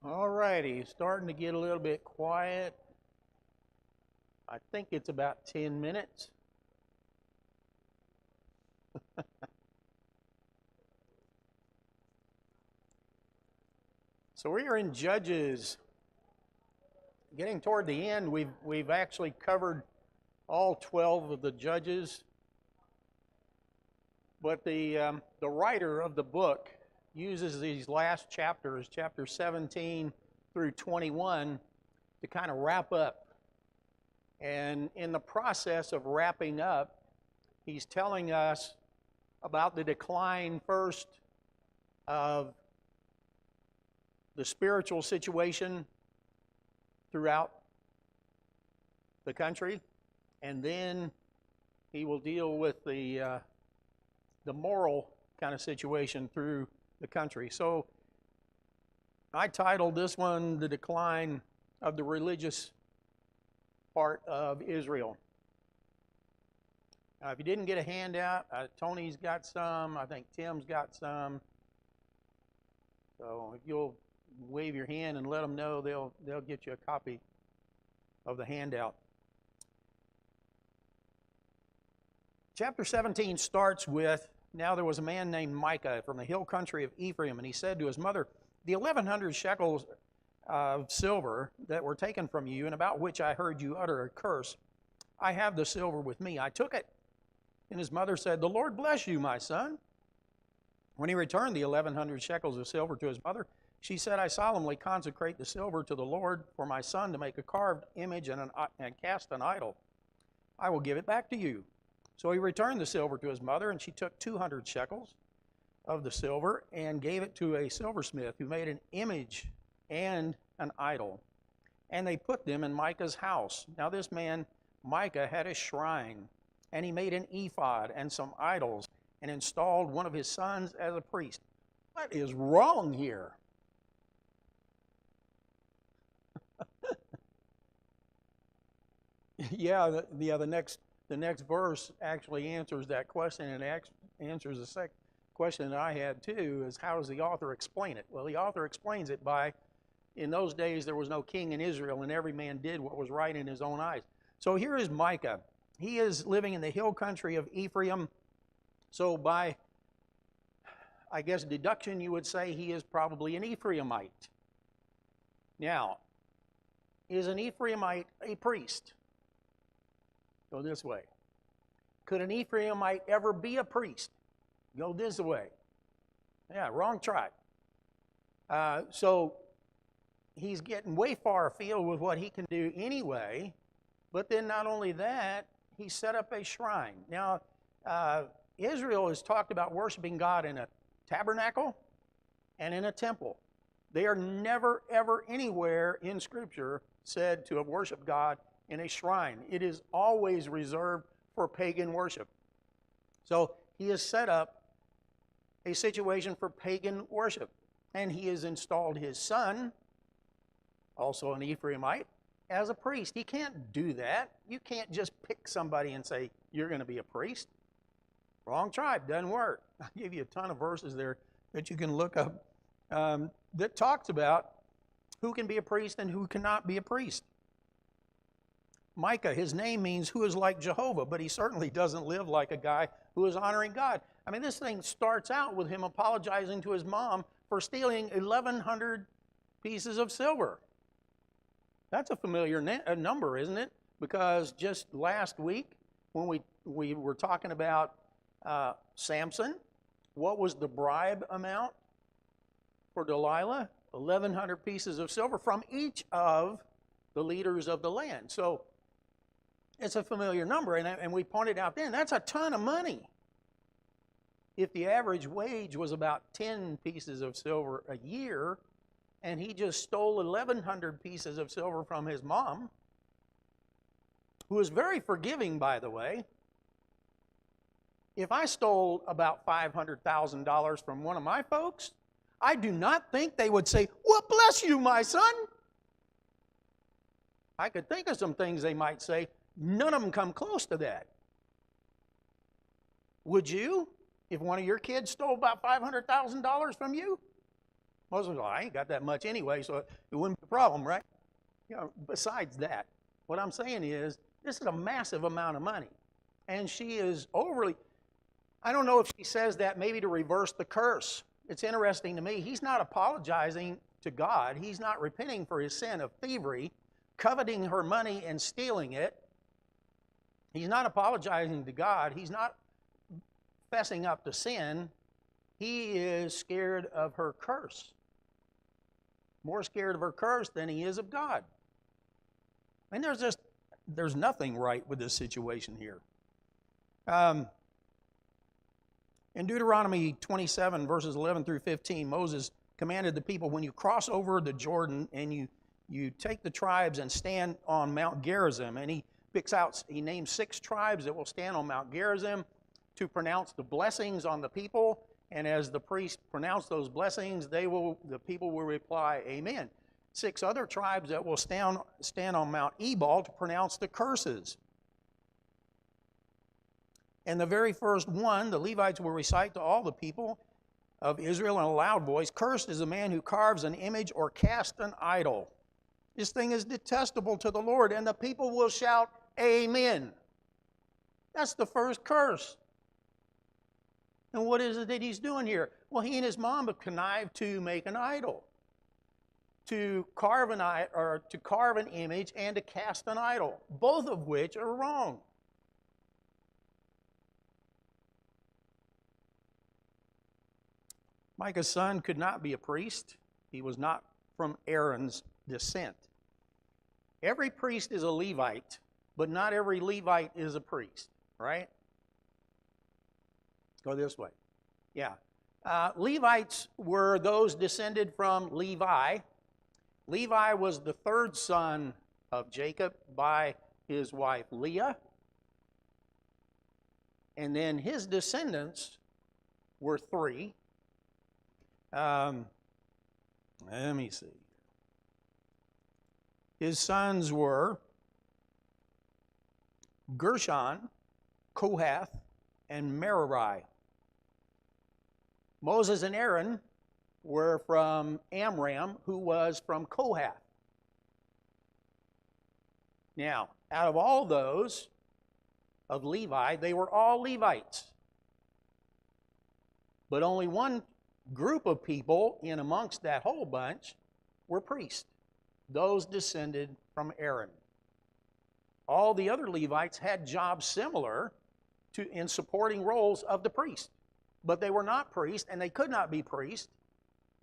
All righty, starting to get a little bit quiet. I think it's about 10 minutes. So we are in Judges. Getting toward the end, we've actually covered all 12 of the judges. But the writer of the book uses these last chapters, chapter 17 through 21, to kind of wrap up. And in the process of wrapping up, he's telling us about the decline first of the spiritual situation throughout the country, and then he will deal with the moral kind of situation through the country. So I titled this one, The Decline of the Religious Part of Israel. If you didn't get a handout, Tony's got some, I think Tim's got some. So if you'll wave your hand and let them know, they'll get you a copy of the handout. Chapter 17 starts with, now there was a man named Micah from the hill country of Ephraim, and he said to his mother, the 1,100 shekels of silver that were taken from you, and about which I heard you utter a curse, I have the silver with me. I took it. And his mother said, the Lord bless you, my son. When he returned the 1,100 shekels of silver to his mother, she said, I solemnly consecrate the silver to the Lord for my son to make a carved image and cast an idol. I will give it back to you. So he returned the silver to his mother, and she took 200 shekels of the silver and gave it to a silversmith who made an image and an idol. And they put them in Micah's house. Now this man, Micah, had a shrine, and he made an ephod and some idols and installed one of his sons as a priest. What is wrong here? The next verse actually answers that question, and answers the second question that I had too, is how does the author explain it? Well, the author explains it by, in those days there was no king in Israel, and every man did what was right in his own eyes. So here is Micah. He is living in the hill country of Ephraim. So by, I guess, deduction, you would say he is probably an Ephraimite. Now, is an Ephraimite a priest? Go this way. Could an Ephraimite ever be a priest? Go this way. Yeah, wrong tribe. So he's getting way far afield with what he can do anyway. But then not only that, he set up a shrine. Now, Israel has talked about worshiping God in a tabernacle and in a temple. They are never, ever, anywhere in Scripture said to have worshiped God in a shrine. It is always reserved for pagan worship. So he has set up a situation for pagan worship. And he has installed his son, also an Ephraimite, as a priest. He can't do that. You can't just pick somebody and say, you're going to be a priest. Wrong tribe, doesn't work. I'll give you a ton of verses there that you can look up that talks about who can be a priest and who cannot be a priest. Micah, his name means who is like Jehovah, but he certainly doesn't live like a guy who is honoring God. I mean, this thing starts out with him apologizing to his mom for stealing 1,100 pieces of silver. That's a familiar number, isn't it? Because just last week, when we were talking about Samson, what was the bribe amount for Delilah? 1,100 pieces of silver from each of the leaders of the land. So it's a familiar number, and we pointed out then, that's a ton of money. If the average wage was about 10 pieces of silver a year, and he just stole 1,100 pieces of silver from his mom, who was very forgiving, by the way. If I stole about $500,000 from one of my folks, I do not think they would say, well, bless you, my son. I could think of some things they might say. None of them come close to that. Would you, if one of your kids stole about $500,000 from you? Most of them, I ain't got that much anyway, so it wouldn't be a problem, right? Besides that, what I'm saying is, this is a massive amount of money. And she is overly, I don't know if she says that maybe to reverse the curse. It's interesting to me. He's not apologizing to God. He's not repenting for his sin of thievery, coveting her money and stealing it. He's not apologizing to God. He's not fessing up to sin. He is scared of her curse. More scared of her curse than he is of God. And there's nothing right with this situation here. In Deuteronomy 27, verses 11 through 15, Moses commanded the people, when you cross over the Jordan and you take the tribes and stand on Mount Gerizim, and he names 6 tribes that will stand on Mount Gerizim to pronounce the blessings on the people. And as the priests pronounce those blessings, the people will reply, Amen. 6 other tribes that will stand on Mount Ebal to pronounce the curses. And the very first one, the Levites will recite to all the people of Israel in a loud voice, cursed is the man who carves an image or casts an idol. This thing is detestable to the Lord. And the people will shout, Amen. That's the first curse. And what is it that he's doing here? Well, he and his mom have connived to make an idol, to carve an image and to cast an idol, both of which are wrong. Micah's son could not be a priest. He was not from Aaron's descent. Every priest is a Levite, but not every Levite is a priest, right? Go this way. Yeah. Levites were those descended from Levi. Levi was the 3rd son of Jacob by his wife Leah. And then his descendants were 3. Let me see. His sons were Gershon, Kohath, and Merari. Moses and Aaron were from Amram, who was from Kohath. Now, out of all those of Levi, they were all Levites. But only one group of people in amongst that whole bunch were priests, those descended from Aaron. All the other Levites had jobs similar in supporting roles of the priest, but they were not priests, and they could not be priests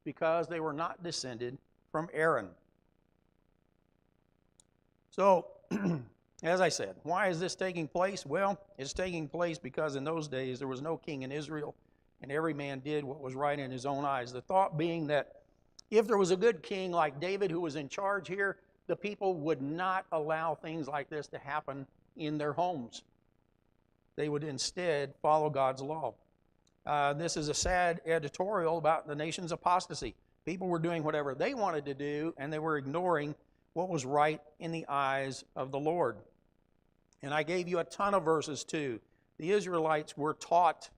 because they were not descended from Aaron. So, as I said, why is this taking place? Well, it's taking place because in those days there was no king in Israel, and every man did what was right in his own eyes. The thought being that if there was a good king like David who was in charge here, the people would not allow things like this to happen in their homes. They would instead follow God's law. This is a sad editorial about the nation's apostasy. People were doing whatever they wanted to do, and they were ignoring what was right in the eyes of the Lord. And I gave you a ton of verses too. The Israelites were taught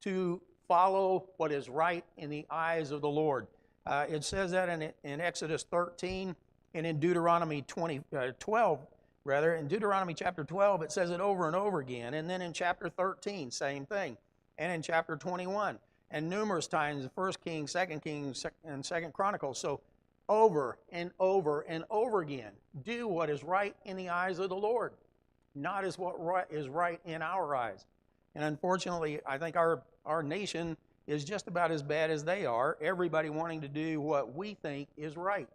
to follow what is right in the eyes of the Lord. It says that in Exodus 13 and in Deuteronomy 12. In Deuteronomy chapter 12, it says it over and over again. And then in chapter 13, same thing. And in chapter 21. And numerous times in 1 Kings, 2 Kings, and 2 Chronicles. So over and over and over again. Do what is right in the eyes of the Lord, not as what is right in our eyes. And unfortunately, I think our nation is just about as bad as they are, everybody wanting to do what we think is right,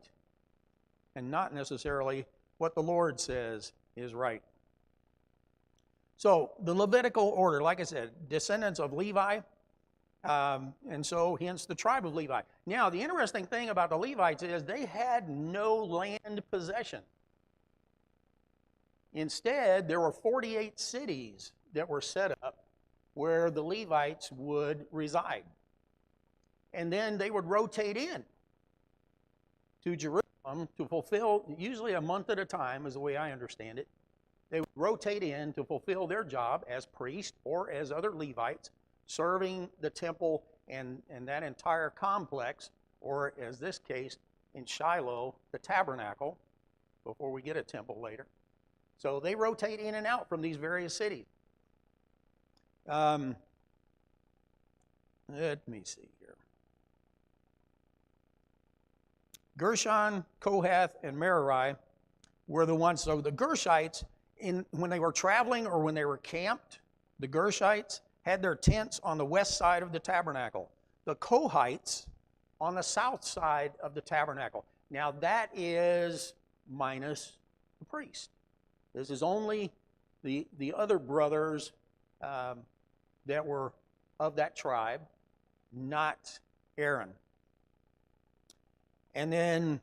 and not necessarily what the Lord says is right. So the Levitical order, like I said, descendants of Levi, and so hence the tribe of Levi. Now, the interesting thing about the Levites is they had no land possession. Instead, there were 48 cities that were set up where the Levites would reside. And then they would rotate in to Jerusalem to fulfill, usually a month at a time is the way I understand it. They would rotate in to fulfill their job as priests or as other Levites, serving the temple and that entire complex, or as this case in Shiloh, the tabernacle, before we get a temple later. So they rotate in and out from these various cities. Let me see here. Gershon, Kohath, and Merari were the ones. So the Gershites, when they were traveling or when they were camped, the Gershites had their tents on the west side of the tabernacle. The Kohites on the south side of the tabernacle. Now that is minus the priest. This is only the other brothers that were of that tribe, not Aaron. And then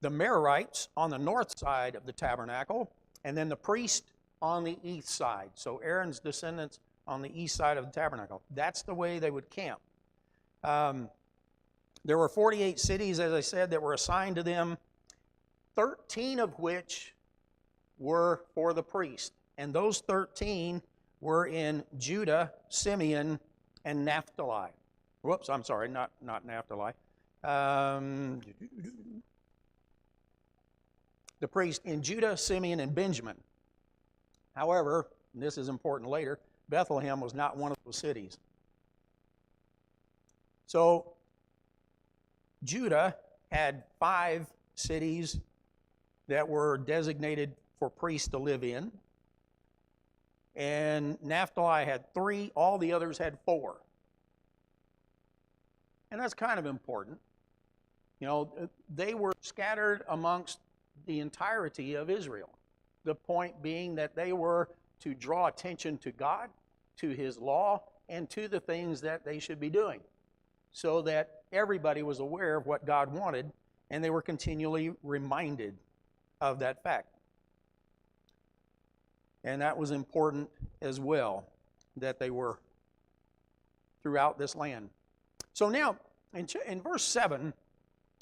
the Merarites on the north side of the tabernacle, and then the priest on the east side. So Aaron's descendants on the east side of the tabernacle. That's the way they would camp. There were 48 cities, as I said, that were assigned to them, 13 of which were for the priest. And those 13 were in Judah, Simeon, and Naphtali. Whoops, I'm sorry, not Naphtali. The priest in Judah, Simeon, and Benjamin. However, and this is important later, Bethlehem was not one of those cities. So Judah had 5 cities that were designated for priests to live in. And Naphtali had 3, all the others had 4. And that's kind of important. You know, they were scattered amongst the entirety of Israel. The point being that they were to draw attention to God, to His law, and to the things that they should be doing, so that everybody was aware of what God wanted, and they were continually reminded of that fact. And that was important as well, that they were throughout this land. So now, in verse 7,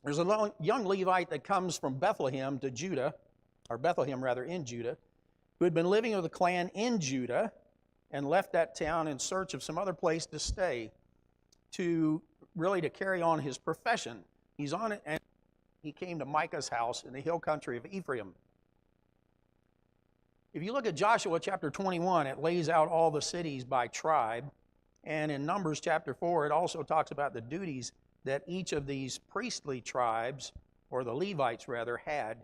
there's a young Levite that comes from Bethlehem to Judah, or Bethlehem rather, in Judah, who had been living with a clan in Judah and left that town in search of some other place to stay, to carry on his profession. He's on it, and he came to Micah's house in the hill country of Ephraim. If you look at Joshua chapter 21, it lays out all the cities by tribe. And in Numbers chapter 4, it also talks about the duties that each of these priestly tribes, or the Levites rather, had.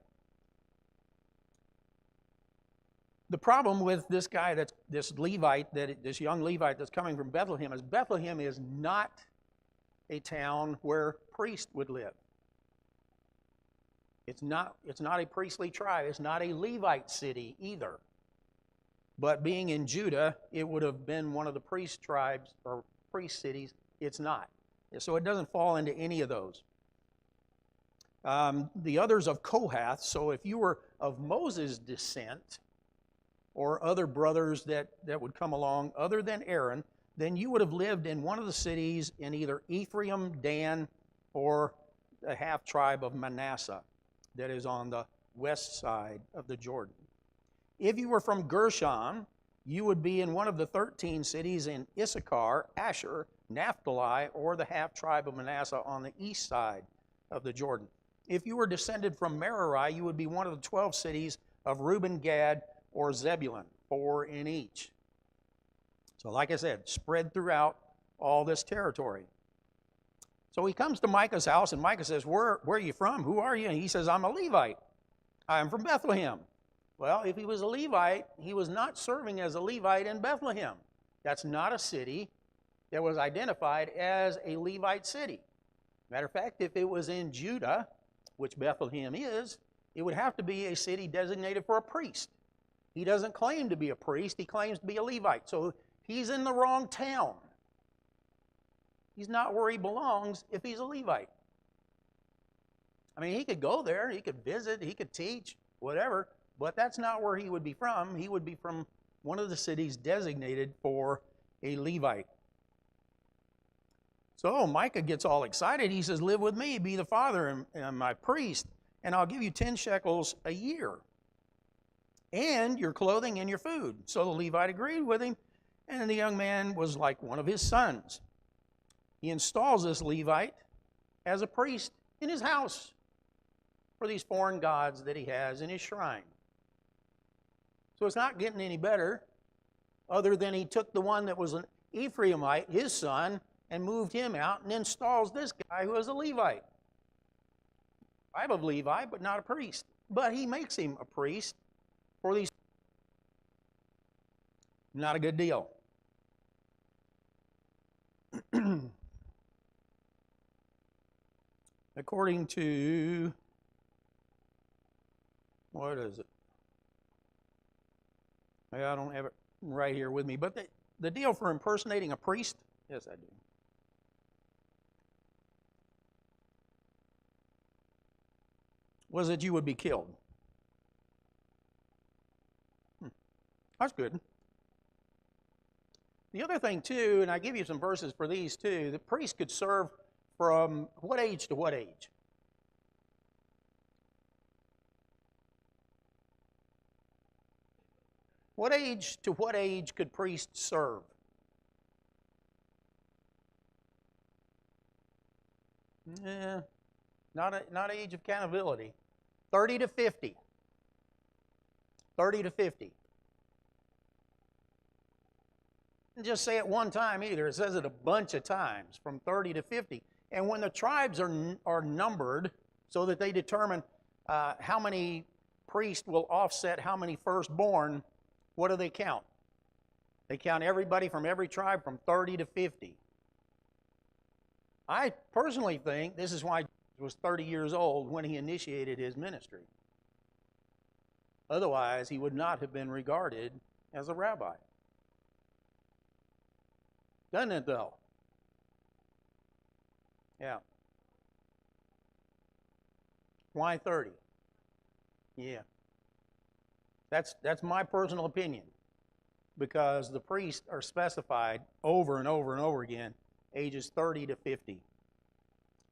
The problem with this guy, this young Levite that's coming from Bethlehem, is Bethlehem is not a town where priests would live. It's not a priestly tribe. It's not a Levite city either. But being in Judah, it would have been one of the priest tribes or priest cities. It's not. So it doesn't fall into any of those. The others of Kohath, so if you were of Moses' descent, or other brothers that would come along other than Aaron, then you would have lived in one of the cities in either Ephraim, Dan, or the half tribe of Manasseh that is on the west side of the Jordan. If you were from Gershon, you would be in one of the 13 cities in Issachar, Asher, Naphtali, or the half tribe of Manasseh on the east side of the Jordan. If you were descended from Merari, you would be one of the 12 cities of Reuben, Gad, or Zebulun, 4 in each. So like I said, spread throughout all this territory. So he comes to Micah's house, and Micah says, where are you from? Who are you? And he says, I'm a Levite. I'm from Bethlehem. Well, if he was a Levite, he was not serving as a Levite in Bethlehem. That's not a city that was identified as a Levite city. Matter of fact, if it was in Judah, which Bethlehem is, it would have to be a city designated for a priest. He doesn't claim to be a priest. He claims to be a Levite. So he's in the wrong town. He's not where he belongs if he's a Levite. I mean, he could go there. He could visit. He could teach, whatever. But that's not where he would be from. He would be from one of the cities designated for a Levite. So Micah gets all excited. He says, live with me, be the father and my priest, and I'll give you 10 shekels a year. and your clothing and your food. So the Levite agreed with him, and the young man was like one of his sons. He installs this Levite as a priest in his house for these foreign gods that he has in his shrine. So it's not getting any better, other than he took the one that was an Ephraimite, his son, and moved him out and installs this guy who is a Levite. Tribe of Levi, but not a priest. But he makes him a priest for these. Not a good deal. According to, what is it? I don't have it right here with me, but the deal for impersonating a priest, yes, I do. Was that you would be killed. That's good. The other thing, too, and I give you some verses for these, too, the priest could serve from what age to what age? What age to what age could priests serve? Not age of accountability. 30 to 50. 30 to 50. Didn't just say it one time either. It says it a bunch of times, from 30 to 50. And when the tribes are numbered so that they determine how many priests will offset how many firstborn, what do they count? They count everybody from every tribe from 30 to 50. I personally think this is why Jesus was 30 years old when he initiated his ministry. Otherwise, he would not have been regarded as a rabbi. Doesn't it, though? Yeah. Why 30? Yeah. That's my personal opinion, because the priests are specified over and over and over again, ages 30 to 50.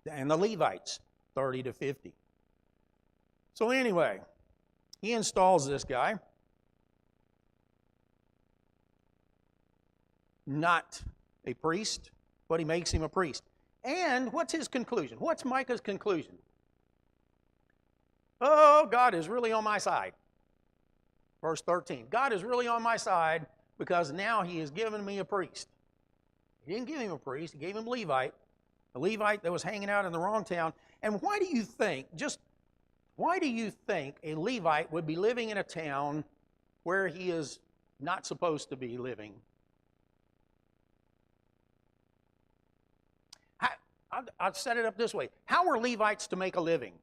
And the Levites, 30 to 50. So anyway, he installs this guy. Not a priest, but he makes him a priest. And what's his conclusion? What's Micah's conclusion? Oh, God is really on my side. Verse 13. God is really on my side because now he has given me a priest. He didn't give him a priest, he gave him a Levite. A Levite that was hanging out in the wrong town. And why do you think a Levite would be living in a town where he is not supposed to be living? I'll set it up this way. How are Levites to make a living?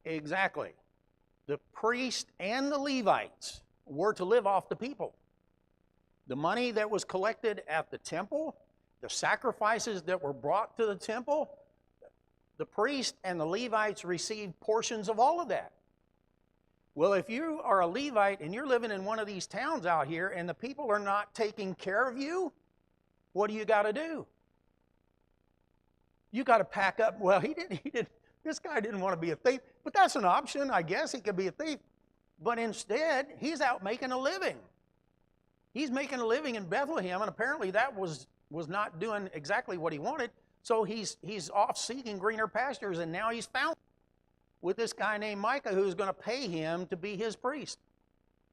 Exactly. The priest and the Levites were to live off the people. The money that was collected at the temple, the sacrifices that were brought to the temple, the priest and the Levites received portions of all of that. Well, if you are a Levite and you're living in one of these towns out here and the people are not taking care of you, what do you got to do? You got to pack up. Well, this guy didn't want to be a thief, but that's an option. I guess he could be a thief. But instead, he's out making a living. He's making a living in Bethlehem, and apparently that was not doing exactly what he wanted. So he's off seeking greener pastures, and now he's found with this guy named Micah who's going to pay him to be his priest.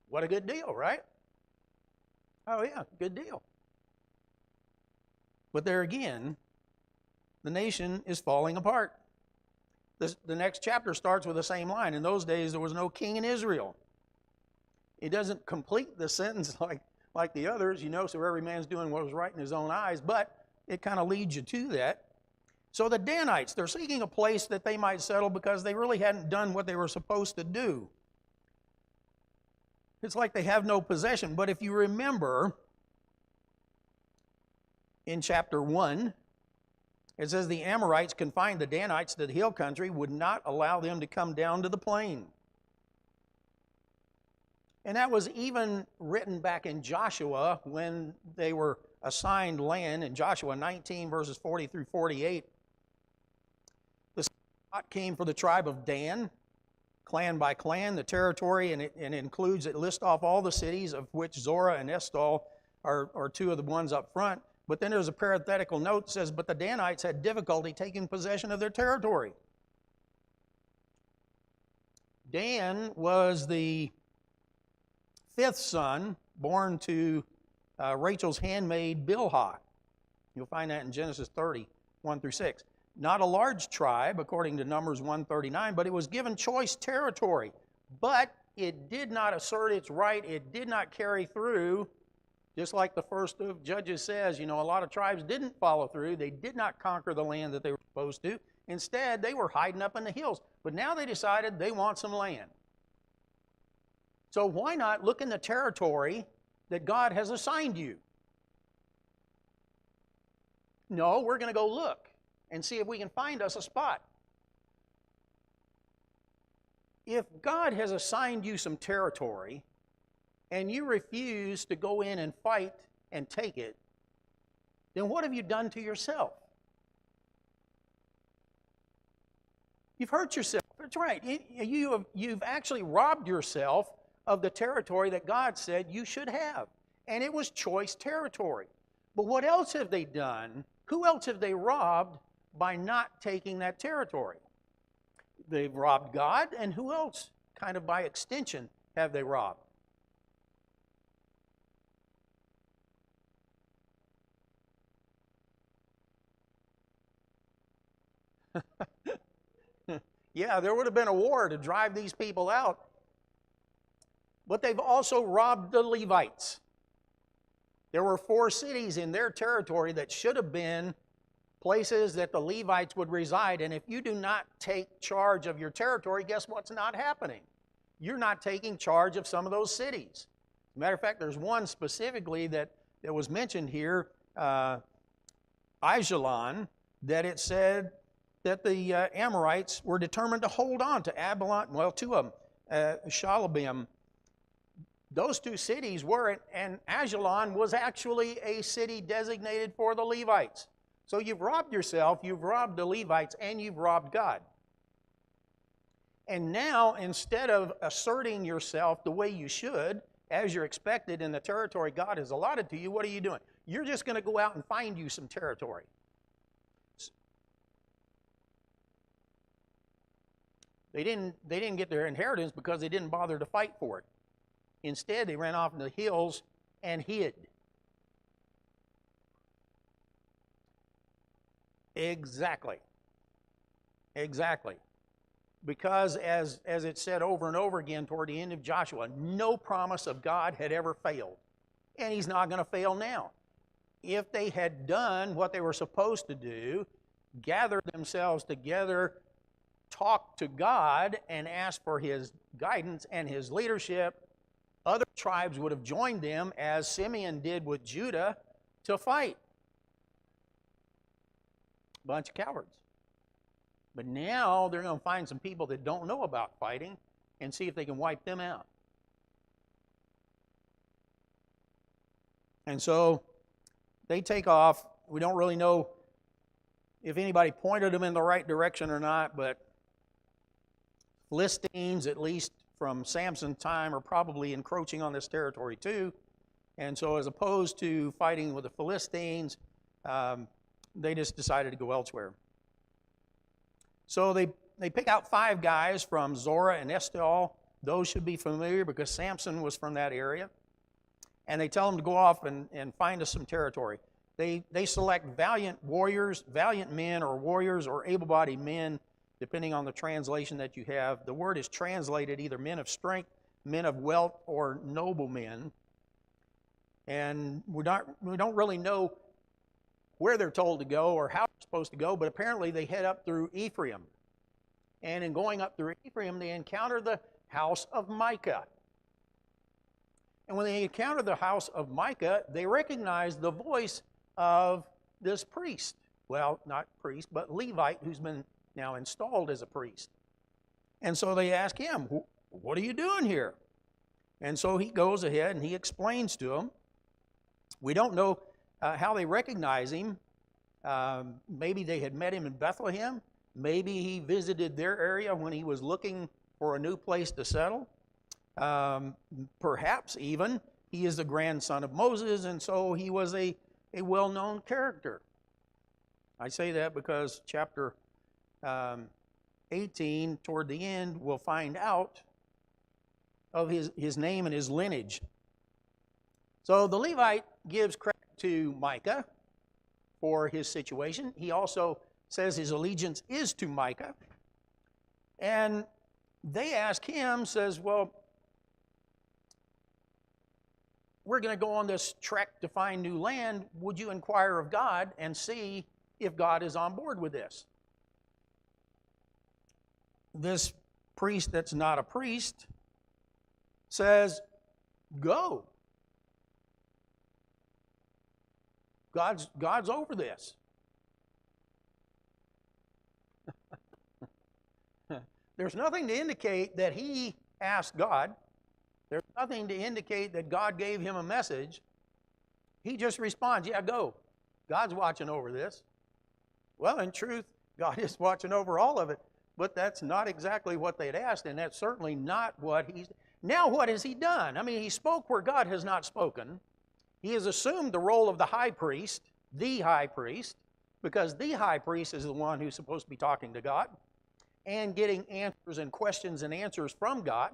What a good deal, right? Oh yeah, good deal. But there again, the nation is falling apart. The next chapter starts with the same line. In those days, there was no king in Israel. It doesn't complete the sentence like the others, so every man's doing what was right in his own eyes, but it kind of leads you to that. So the Danites, they're seeking a place that they might settle because they really hadn't done what they were supposed to do. It's like they have no possession. But if you remember, in chapter 1, it says the Amorites confined the Danites to the hill country, would not allow them to come down to the plain. And that was even written back in Joshua when they were assigned land in Joshua 19, verses 40 through 48. Lot came for the tribe of Dan, clan by clan, the territory, and it includes, it lists off all the cities, of which Zorah and Eshtaol are two of the ones up front. But then there's a parenthetical note that says, but the Danites had difficulty taking possession of their territory. Dan was the fifth son born to Rachel's handmaid Bilhah. You'll find that in Genesis 30, 1 through 6. Not a large tribe, according to Numbers 139, but it was given choice territory. But it did not assert its right. It did not carry through. Just like the first of Judges says, a lot of tribes didn't follow through. They did not conquer the land that they were supposed to. Instead, they were hiding up in the hills. But now they decided they want some land. So why not look in the territory that God has assigned you? No, we're going to go look and see if we can find us a spot. If God has assigned you some territory and you refuse to go in and fight and take it, then what have you done to yourself? You've hurt yourself. That's right. You've actually robbed yourself of the territory that God said you should have. And it was choice territory. But what else have they done? Who else have they robbed by not taking that territory? They've robbed God, and who else, kind of by extension, have they robbed? Yeah, there would have been a war to drive these people out. But they've also robbed the Levites. There were 4 cities in their territory that should have been places that the Levites would reside. And if you do not take charge of your territory, guess what's not happening? You're not taking charge of some of those cities. As a matter of fact, there's one specifically that was mentioned here, Aijalon, that it said that the Amorites were determined to hold on to Abalon, well, 2 of them, Shalabim. Those 2 cities were, and Aijalon was actually a city designated for the Levites. So you've robbed yourself, you've robbed the Levites, and you've robbed God. And now, instead of asserting yourself the way you should, as you're expected in the territory God has allotted to you, what are you doing? You're just going to go out and find you some territory. They didn't get their inheritance because they didn't bother to fight for it. Instead, they ran off into the hills and hid. Exactly. Exactly. Because as it said over and over again toward the end of Joshua, no promise of God had ever failed. And he's not going to fail now. If they had done what they were supposed to do, gathered themselves together, talked to God, and asked for his guidance and his leadership, other tribes would have joined them, as Simeon did with Judah, to fight. Bunch of cowards. But now they're going to find some people that don't know about fighting and see if they can wipe them out. And so they take off. We don't really know if anybody pointed them in the right direction or not, but Philistines, at least from Samson's time, are probably encroaching on this territory too. And so as opposed to fighting with the Philistines, they just decided to go elsewhere. So they pick out 5 guys from Zorah and Eshtaol. Those should be familiar because Samson was from that area. And they tell them to go off and find us some territory. They select valiant warriors, valiant men or warriors or able-bodied men, depending on the translation that you have. The word is translated either men of strength, men of wealth, or noblemen. And we don't really know where they're told to go or how they're supposed to go, but apparently they head up through Ephraim. And in going up through Ephraim, they encounter the house of Micah. And when they encounter the house of Micah, they recognize the voice of this priest. Well, not priest, but Levite, who's been now installed as a priest. And so they ask him, what are you doing here? And so he goes ahead and he explains to them. We don't know how they recognize him. Maybe they had met him in Bethlehem. Maybe he visited their area when he was looking for a new place to settle. Perhaps even he is the grandson of Moses, and so he was a well-known character. I say that because chapter 18, toward the end, we'll find out of his name and his lineage. So the Levite gives credit to Micah for his situation. He also says his allegiance is to Micah. And they ask him, says, well, we're going to go on this trek to find new land. Would you inquire of God and see if God is on board with this? This priest that's not a priest says, go. God's over this. There's nothing to indicate that he asked God. There's nothing to indicate that God gave him a message. He just responds, yeah, go. God's watching over this. Well, in truth, God is watching over all of it. But that's not exactly what they'd asked, and that's certainly not what he's... Now what has he done? I mean, he spoke where God has not spoken. He has assumed the role of the high priest, because the high priest is the one who's supposed to be talking to God and getting answers and questions and answers from God.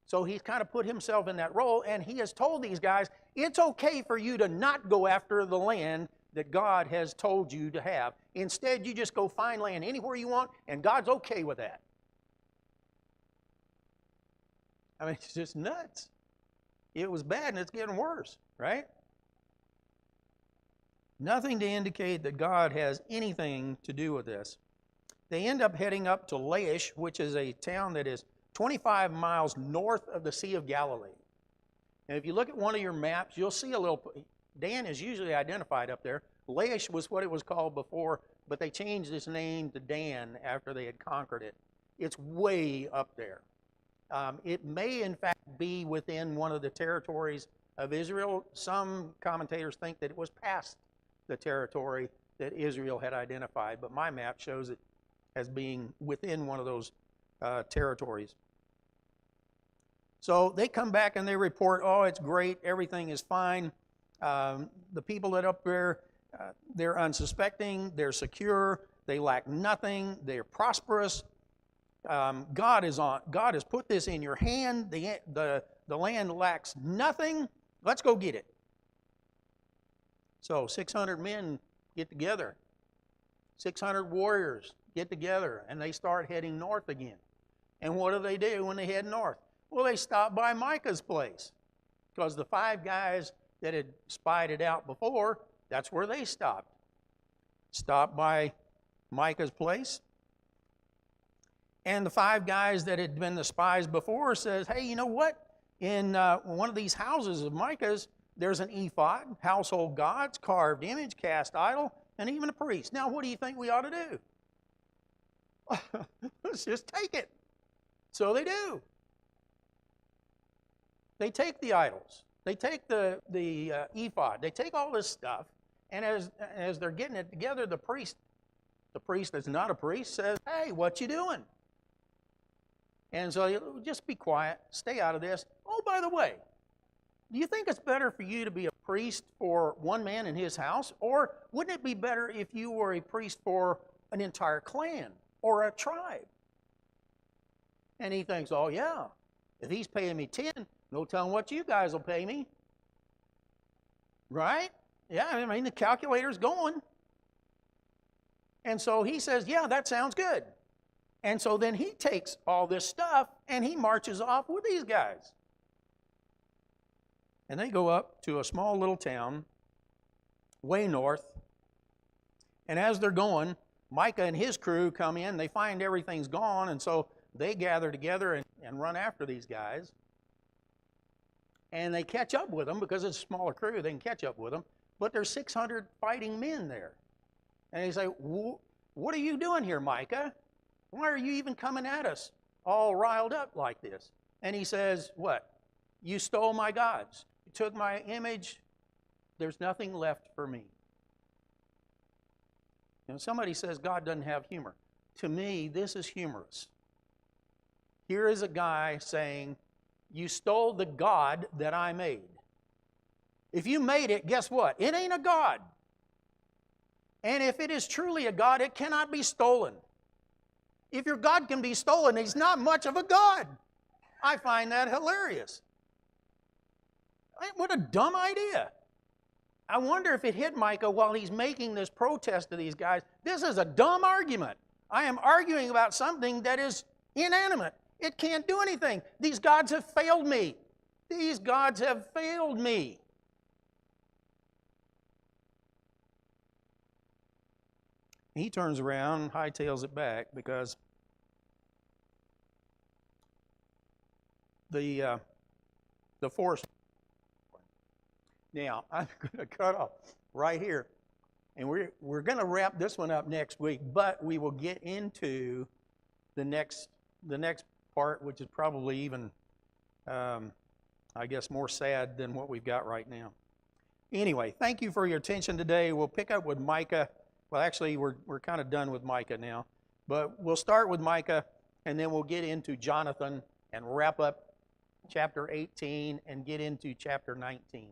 So he's kind of put himself in that role, and he has told these guys, it's okay for you to not go after the land that God has told you to have. Instead, you just go find land anywhere you want, and God's okay with that. I mean, it's just nuts. It was bad, and it's getting worse, right? Nothing to indicate that God has anything to do with this. They end up heading up to Laish, which is a town that is 25 miles north of the Sea of Galilee. And if you look at one of your maps, you'll see a little... Dan is usually identified up there. Laish was what it was called before, but they changed its name to Dan after they had conquered it. It's way up there. It may, in fact, be within one of the territories of Israel. Some commentators think that it was past the territory that Israel had identified, but my map shows it as being within one of those territories. So they come back and they report, oh, it's great, everything is fine. The people that up there, they're unsuspecting, they're secure, they lack nothing, they're prosperous. God has put this in your hand. The land lacks nothing. Let's go get it. So 600 men get together. 600 warriors get together, and they start heading north again. And what do when they head north? Well, they stop by Micah's place, because the 5 guys that had spied it out before, that's where they stopped. Stopped by Micah's place. And the 5 guys that had been the spies before says, hey, you know what? In one of these houses of Micah's, there's an ephod, household gods, carved image, cast idol, and even a priest. Now, what do you think we ought to do? Let's just take it. So they do. They take the idols. They take the ephod. They take all this stuff, and as they're getting it together, the priest that's not a priest says, hey, what you doing? And so just be quiet, stay out of this. Oh, by the way, do you think it's better for you to be a priest for one man in his house? Or wouldn't it be better if you were a priest for an entire clan or a tribe? And he thinks, oh yeah, if he's paying me 10, no telling what you guys will pay me. Right? Yeah, I mean, the calculator's going. And so he says, yeah, that sounds good. And so then he takes all this stuff and he marches off with these guys. And they go up to a small little town way north. And as they're going, Micah and his crew come in. They find everything's gone, and so they gather together and run after these guys. And they catch up with them because it's a smaller crew. They can catch up with them. But there's 600 fighting men there. And they say, what are you doing here, Micah? Why are you even coming at us all riled up like this? And he says, what? You stole my gods. You took my image. There's nothing left for me. You know, somebody says God doesn't have humor. To me, this is humorous. Here is a guy saying, you stole the God that I made. If you made it, guess what? It ain't a God. And if it is truly a God, it cannot be stolen. If your God can be stolen, he's not much of a God. I find that hilarious. What a dumb idea. I wonder if it hit Micah while he's making this protest to these guys. This is a dumb argument. I am arguing about something that is inanimate. It can't do anything. These gods have failed me. These gods have failed me. He turns around and hightails it back because the force. Now, I'm going to cut off right here. And we're going to wrap this one up next week, but we will get into the next part, which is probably even, I guess, more sad than what we've got right now. Anyway, thank you for your attention today. We'll pick up with Micah. Well, actually, we're kind of done with Micah now. But we'll start with Micah, and then we'll get into Jonathan and wrap up chapter 18 and get into chapter 19.